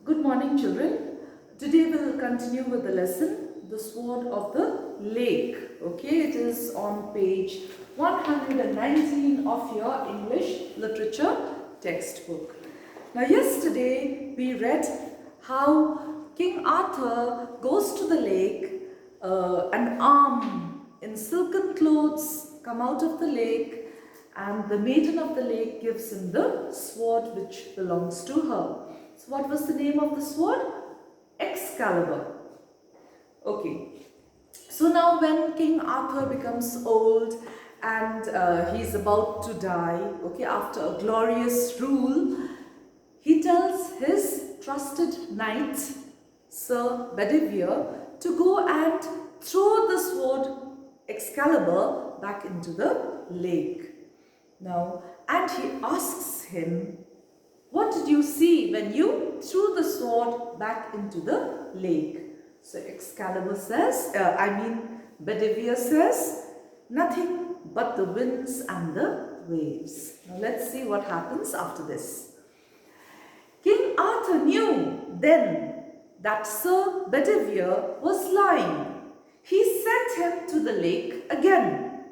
Good morning, children. Today we will continue with the lesson, The Sword of the Lake. Okay, it is on page 119 of your English literature textbook. Now, yesterday we read how King Arthur goes to the lake, an arm in silken clothes come out of the lake, and the maiden of the lake gives him the sword which belongs to her. So what was the name of the sword? Excalibur. Okay. So now when King Arthur becomes old and he's about to die, okay, after a glorious rule, he tells his trusted knight, Sir Bedivere, to go and throw the sword Excalibur back into the lake. Now, and he asks him, what did you see when you threw the sword back into the lake? So Excalibur says, Bedivere says, nothing but the winds and the waves. Now let's see what happens after this. King Arthur knew then that Sir Bedivere was lying. He sent him to the lake again.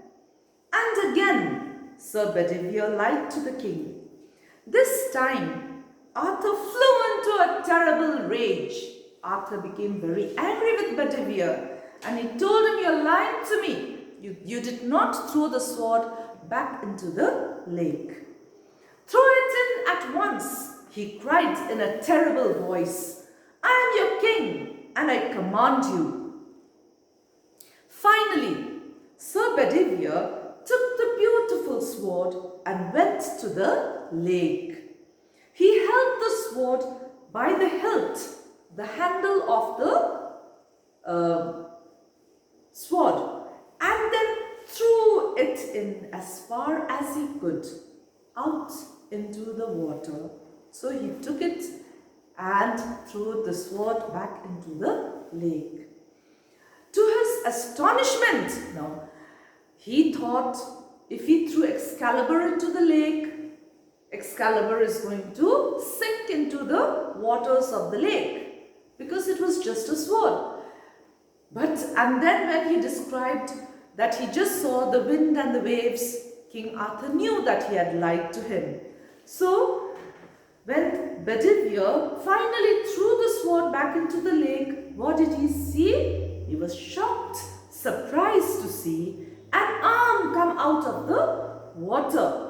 And again, Sir Bedivere lied to the king. This time, Arthur flew into a terrible rage. Arthur became very angry with Bedivere and he told him, "You're lying to me. You did not throw the sword back into the lake." "Throw it in at once," he cried in a terrible voice. "I am your king and I command you." Finally, Sir Bedivere took the beautiful sword and went to the lake. He held the sword by the hilt, the handle of the sword, and then threw it in as far as he could, out into the water. So he took it and threw the sword back into the lake. To his astonishment, now, he thought if he threw Excalibur into the lake, Excalibur is going to sink into the waters of the lake because it was just a sword. And then when he described that he just saw the wind and the waves, King Arthur knew that he had lied to him. So when Bedivere finally threw the sword back into the lake, what did he see? He was shocked, surprised to see an arm come out of the water.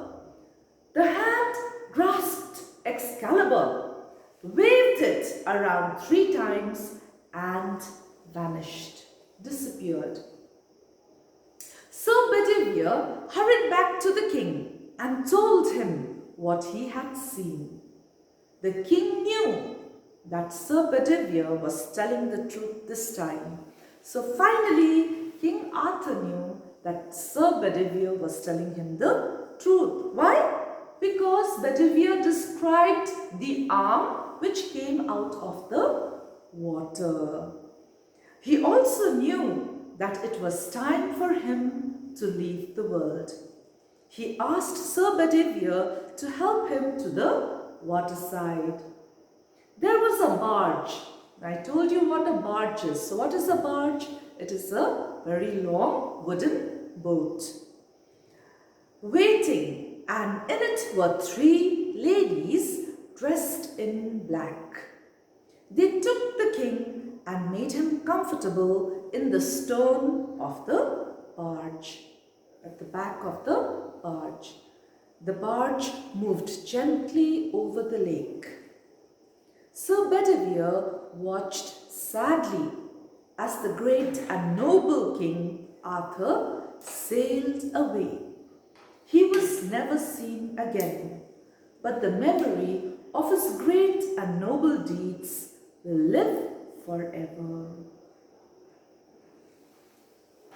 The hand grasped Excalibur, waved it around 3 times and vanished, disappeared. So Bedivere hurried back to the king and told him what he had seen. The king knew that Sir Bedivere was telling the truth this time. So finally, King Arthur knew that Sir Bedivere was telling him the truth. Why? Because Bedivere described the arm which came out of the water. He also knew that it was time for him to leave the world. He asked Sir Bedivere to help him to the waterside. There was a barge. I told you what a barge is. So what is a barge? It is a very long wooden boat waiting, and in it were 3 ladies dressed in black. They took the king and made him comfortable in the stern of the barge, at the back of the barge. The barge moved gently over the lake. Sir Bedivere watched sadly as the great and noble King Arthur sailed away. He was never seen again, but the memory of his great and noble deeds will live forever.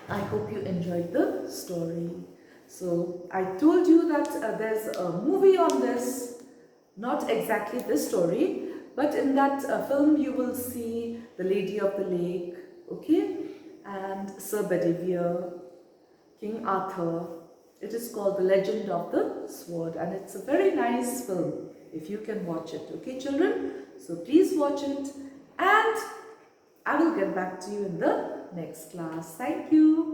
I hope you enjoyed the story. So I told you that there's a movie on this, not exactly this story, but in that film you will see the Lady of the Lake, okay, and Sir Bedivere, King Arthur. It is called The Legend of the Sword, and it's a very nice film if you can watch it. Okay, children? So please watch it, and I will get back to you in the next class. Thank you.